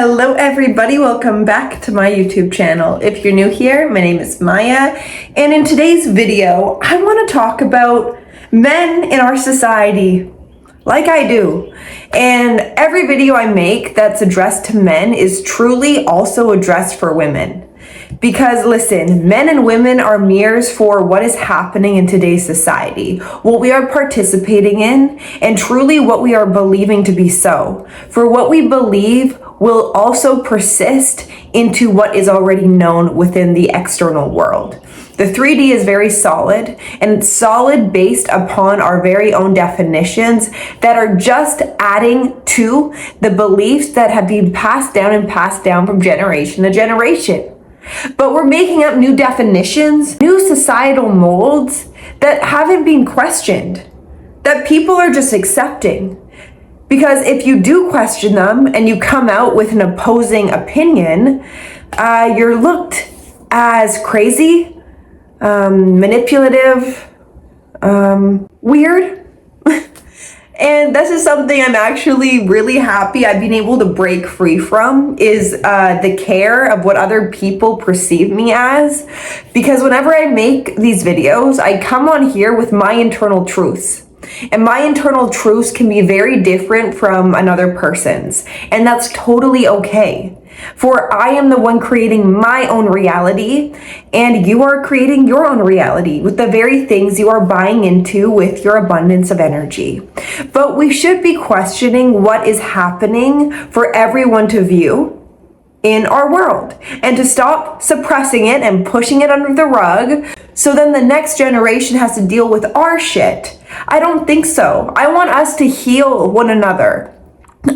Hello everybody, welcome back to my YouTube channel. If you're new here, my name is Maya, and in today's video, I want to talk about men in our society, like I do. And every video I make that's addressed to men is truly also addressed for women. Because listen, men and women are mirrors for what is happening in today's society, what we are participating in, and truly what we are believing to be so. For what we believe will also persist into what is already known within the external world. The 3D is very solid, and it's solid based upon our very own definitions that are just adding to the beliefs that have been passed down from generation to generation. But we're making up new definitions, new societal molds that haven't been questioned, that people are just accepting. Because if you do question them and you come out with an opposing opinion, you're looked as crazy, manipulative, weird. And this is something I'm actually really happy I've been able to break free from, is the care of what other people perceive me as. Because whenever I make these videos, I come on here with my internal truths. And my internal truths can be very different from another person's. And that's totally okay. For I am the one creating my own reality, and you are creating your own reality with the very things you are buying into with your abundance of energy. But we should be questioning what is happening for everyone to view in our world, and to stop suppressing it and pushing it under the rug so then the next generation has to deal with our shit. I don't think so. I want us to heal one another.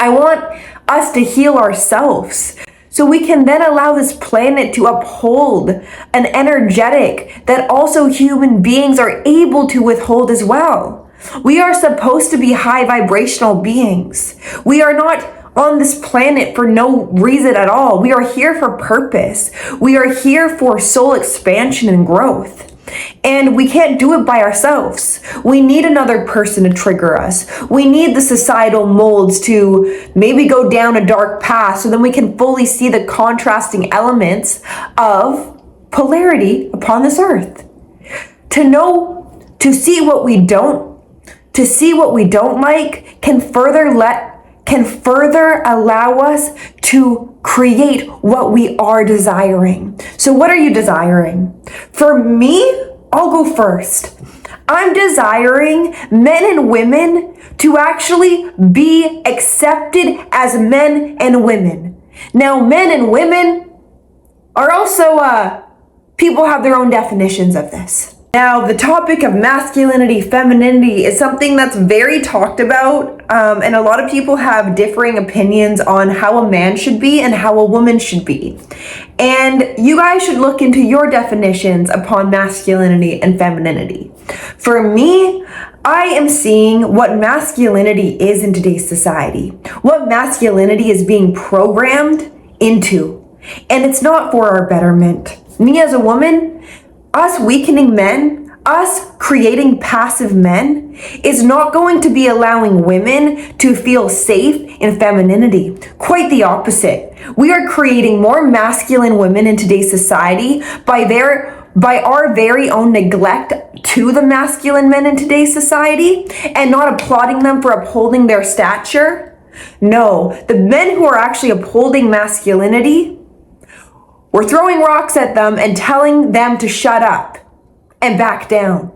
I want us to heal ourselves, so we can then allow this planet to uphold an energetic that also human beings are able to withhold as well. We are supposed to be high vibrational beings. We are not on this planet for no reason at all. We are here for purpose. We are here for soul expansion and growth. And we can't do it by ourselves. We need another person to trigger us. We need the societal molds to maybe go down a dark path so then we can fully see the contrasting elements of polarity upon this earth. To see what we don't like can further allow us to create what we are desiring. So what are you desiring? For me, I'll go first. I'm desiring men and women to actually be accepted as men and women. Now, men and women are also, people have their own definitions of this. Now, the topic of masculinity, femininity is something that's very talked about, and a lot of people have differing opinions on how a man should be and how a woman should be. And you guys should look into your definitions upon masculinity and femininity. For me, I am seeing what masculinity is in today's society, what masculinity is being programmed into, and it's not for our betterment. Me as a woman, us weakening men, us creating passive men, is not going to be allowing women to feel safe in femininity. Quite the opposite. We are creating more masculine women in today's society by our very own neglect to the masculine men in today's society and not applauding them for upholding their stature. No, the men who are actually upholding masculinity, we're throwing rocks at them and telling them to shut up and back down.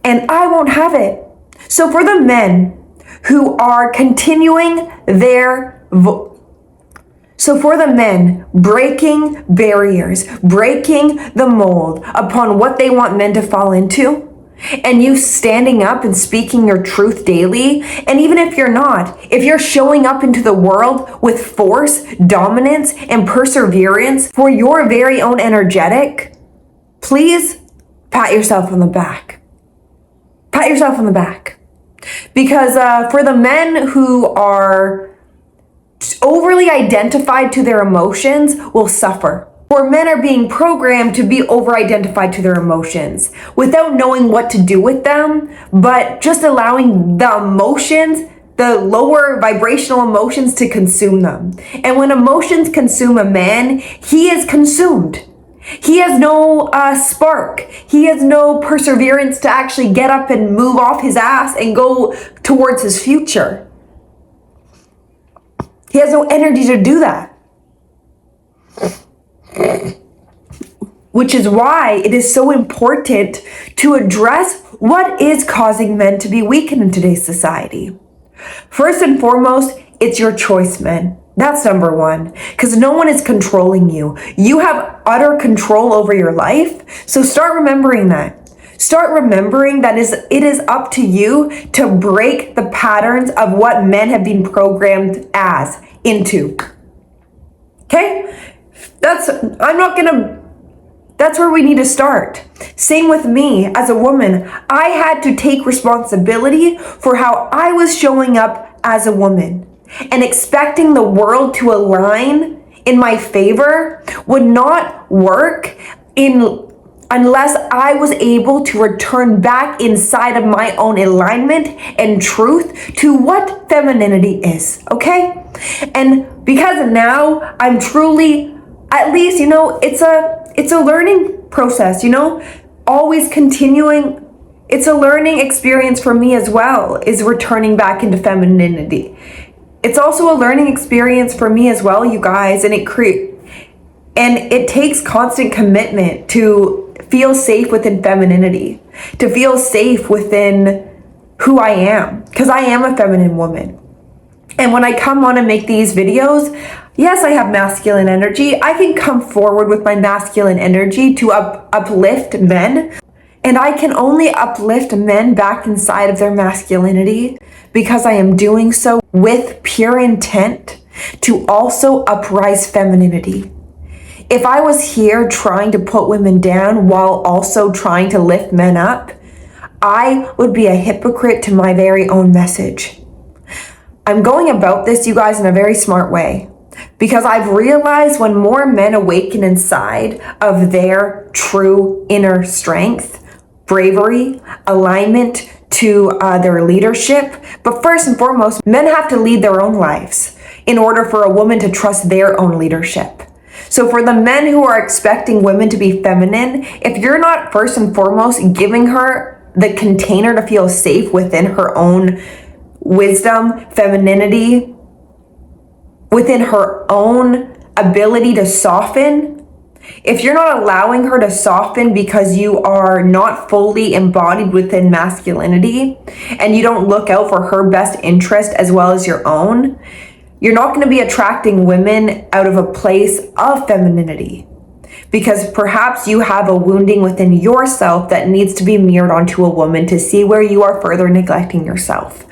And I won't have it. So for the men who are continuing so for the men breaking barriers, breaking the mold upon what they want men to fall into, and you standing up and speaking your truth daily, and even if you're not, if you're showing up into the world with force, dominance, and perseverance for your very own energetic, please pat yourself on the back. Pat yourself on the back. Because for the men who are overly identified to their emotions will suffer. Or men are being programmed to be over-identified to their emotions without knowing what to do with them, but just allowing the emotions the lower vibrational emotions to consume them. And when emotions consume a man, he is consumed. He has no spark. He has no perseverance to actually get up and move off his ass and go towards his future. He has no energy to do that. Which is why it is so important to address what is causing men to be weakened in today's society. First and foremost, it's your choice, men. That's number one, because no one is controlling you. You have utter control over your life. So start remembering that. Start remembering that it is up to you to break the patterns of what men have been programmed into. Okay? That's where we need to start. Same with me as a woman. I had to take responsibility for how I was showing up as a woman. And expecting the world to align in my favor would not work unless I was able to return back inside of my own alignment and truth to what femininity is, okay? And because now I'm truly, at least, it's a learning process, always continuing. It's a learning experience for me as well, is returning back into femininity. It's also a learning experience for me as well, you guys, and it takes constant commitment to feel safe within femininity, to feel safe within who I am, because I am a feminine woman. And when I come on and make these videos, yes, I have masculine energy. I can come forward with my masculine energy to uplift men. And I can only uplift men back inside of their masculinity because I am doing so with pure intent to also uprise femininity. If I was here trying to put women down while also trying to lift men up, I would be a hypocrite to my very own message. I'm going about this, you guys, in a very smart way, because I've realized when more men awaken inside of their true inner strength, bravery, alignment to their leadership. But first and foremost, men have to lead their own lives in order for a woman to trust their own leadership. So for the men who are expecting women to be feminine, if you're not first and foremost giving her the container to feel safe within her own wisdom, femininity, within her own ability to soften, if you're not allowing her to soften because you are not fully embodied within masculinity and you don't look out for her best interest as well as your own, you're not going to be attracting women out of a place of femininity, because perhaps you have a wounding within yourself that needs to be mirrored onto a woman to see where you are further neglecting yourself.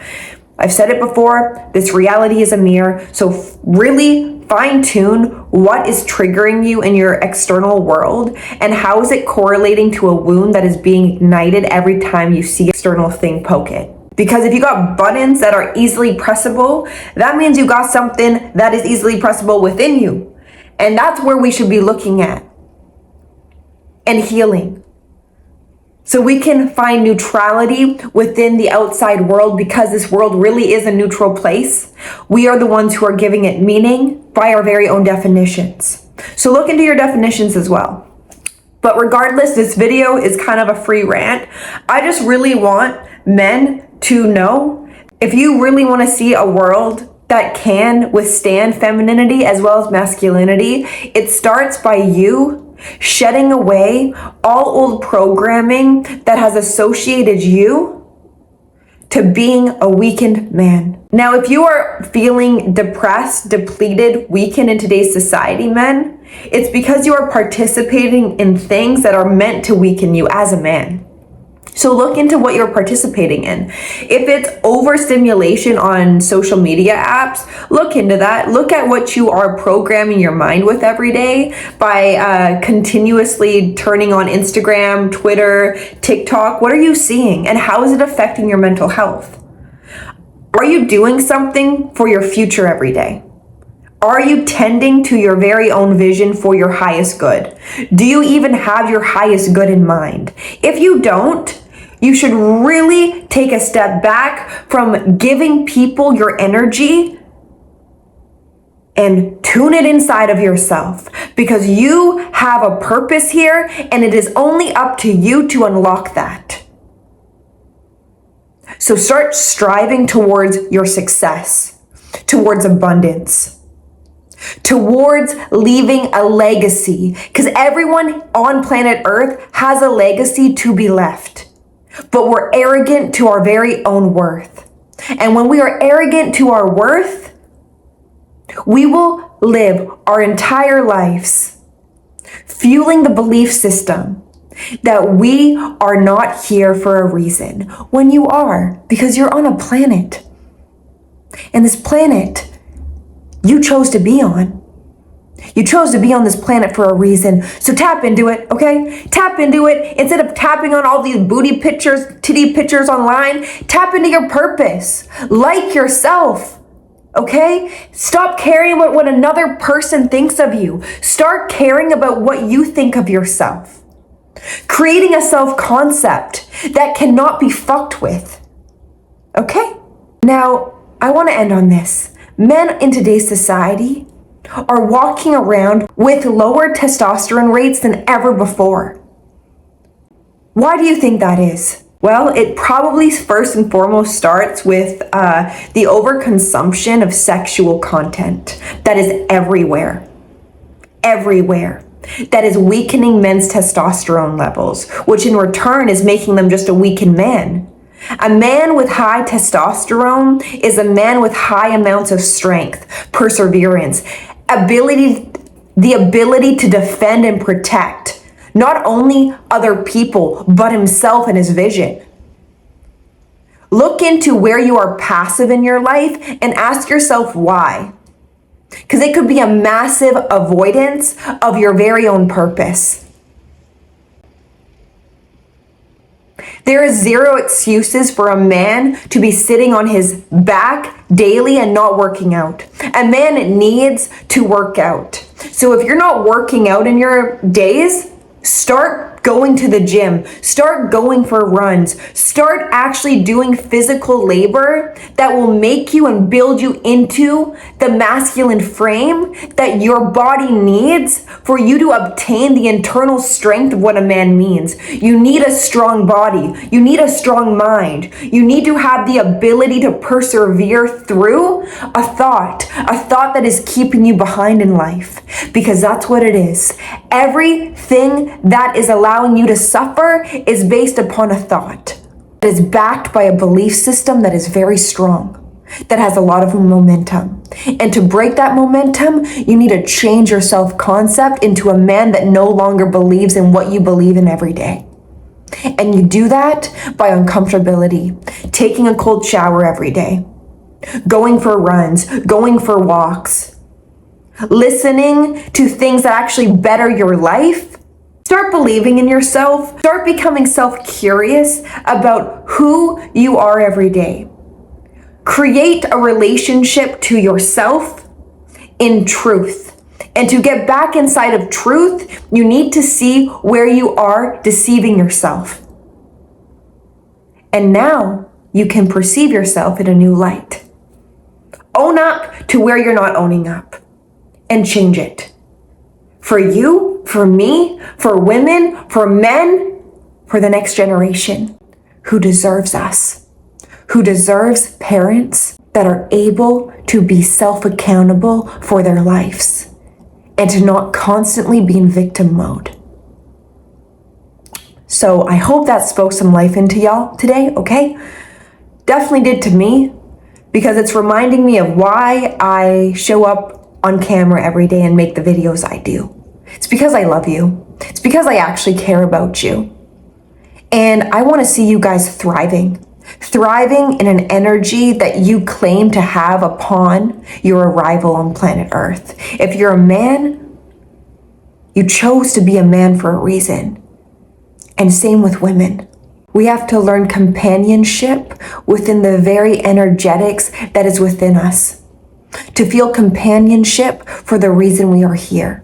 I've said it before, this reality is a mirror, so really fine-tune what is triggering you in your external world and how is it correlating to a wound that is being ignited every time you see external thing poke it. Because if you got buttons that are easily pressable, that means you got something that is easily pressable within you. And that's where we should be looking at and healing. So we can find neutrality within the outside world, because this world really is a neutral place. We are the ones who are giving it meaning by our very own definitions. So look into your definitions as well. But regardless, this video is kind of a free rant. I just really want men to know, if you really want to see a world that can withstand femininity as well as masculinity, it starts by you shedding away all old programming that has associated you to being a weakened man. Now, if you are feeling depressed, depleted, weakened in today's society, men, it's because you are participating in things that are meant to weaken you as a man. So look into what you're participating in. If it's overstimulation on social media apps, look into that. Look at what you are programming your mind with every day by continuously turning on Instagram, Twitter, TikTok. What are you seeing and how is it affecting your mental health? Are you doing something for your future every day? Are you tending to your very own vision for your highest good? Do you even have your highest good in mind? If you don't, You should really take a step back from giving people your energy and tune it inside of yourself, because you have a purpose here and it is only up to you to unlock that. So start striving towards your success, towards abundance, towards leaving a legacy, because everyone on planet Earth has a legacy to be left, but we're arrogant to our very own worth. And when we are arrogant to our worth, we will live our entire lives fueling the belief system that we are not here for a reason, when you are, because you're on a planet. And this planet you chose to be on. You chose to be on this planet for a reason. So tap into it, okay? Tap into it. Instead of tapping on all these booty pictures, titty pictures online, tap into your purpose. Like yourself. Okay? Stop caring about what another person thinks of you. Start caring about what you think of yourself. Creating a self-concept that cannot be fucked with. Okay? Now, I want to end on this. Men in today's society are walking around with lower testosterone rates than ever before. Why do you think that is? Well, it probably first and foremost starts with the overconsumption of sexual content that is everywhere. Everywhere. That is weakening men's testosterone levels, which in return is making them just a weakened man. A man with high testosterone is a man with high amounts of strength, perseverance, the ability to defend and protect not only other people, but himself and his vision. Look into where you are passive in your life and ask yourself why. Because it could be a massive avoidance of your very own purpose. There is zero excuses for a man to be sitting on his back daily and not working out. A man needs to work out. So if you're not working out in your days, start going to the gym, start going for runs, start actually doing physical labor that will make you and build you into the masculine frame that your body needs for you to obtain the internal strength of what a man means. You need a strong body. You need a strong mind. You need to have the ability to persevere through a thought that is keeping you behind in life, because that's what it is. Everything that is allowing you to suffer is based upon a thought that is backed by a belief system that is very strong, that has a lot of momentum. And to break that momentum, you need to change your self-concept into a man that no longer believes in what you believe in every day. And you do that by uncomfortability, taking a cold shower every day, going for runs, going for walks, listening to things that actually better your life. Start believing in yourself. Start becoming self-curious about who you are every day. Create a relationship to yourself in truth. And to get back inside of truth, you need to see where you are deceiving yourself. And now you can perceive yourself in a new light. Own up to where you're not owning up and change it. For you, for me, for women, for men, for the next generation who deserves us, who deserves parents that are able to be self-accountable for their lives and to not constantly be in victim mode. So I hope that spoke some life into y'all today, okay? Definitely did to me, because it's reminding me of why I show up on camera every day and make the videos I do. It's because I love you. It's because I actually care about you. And I want to see you guys thriving in an energy that you claim to have upon your arrival on planet Earth. If you're a man, you chose to be a man for a reason. And same with women. We have to learn companionship within the very energetics that is within us. To feel companionship for the reason we are here.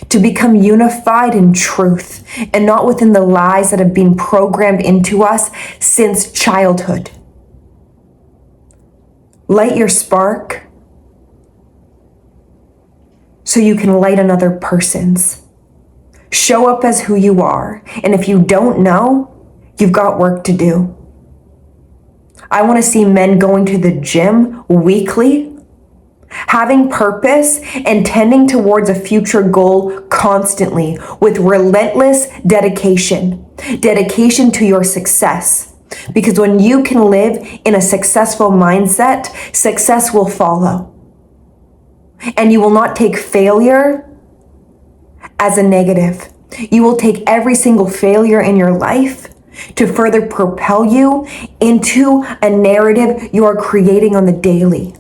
to become unified in truth and not within the lies that have been programmed into us since childhood. Light your spark so you can light another person's. Show up as who you are. And if you don't know, you've got work to do. I want to see men going to the gym weekly, having purpose and tending towards a future goal constantly with relentless dedication to your success. Because when you can live in a successful mindset, success will follow. And you will not take failure as a negative. You will take every single failure in your life to further propel you into a narrative you are creating on the daily.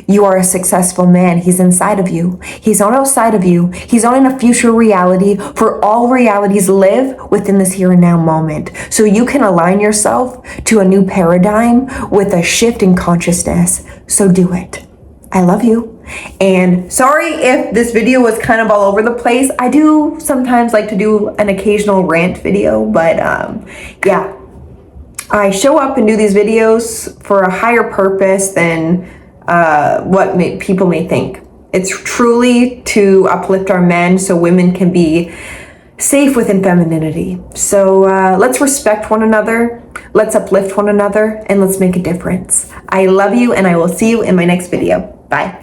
You are a successful man. He's inside of you. He's not outside of you. He's not in a future reality, for all realities live within this here and now moment. So you can align yourself to a new paradigm with a shift in consciousness. So do it. I love you. And sorry if this video was kind of all over the place. I do sometimes like to do an occasional rant video, but yeah. I show up and do these videos for a higher purpose than what people may think. It's truly to uplift our men so women can be safe within femininity. So let's respect one another, let's uplift one another, and let's make a difference. I love you, and I will see you in my next video. Bye.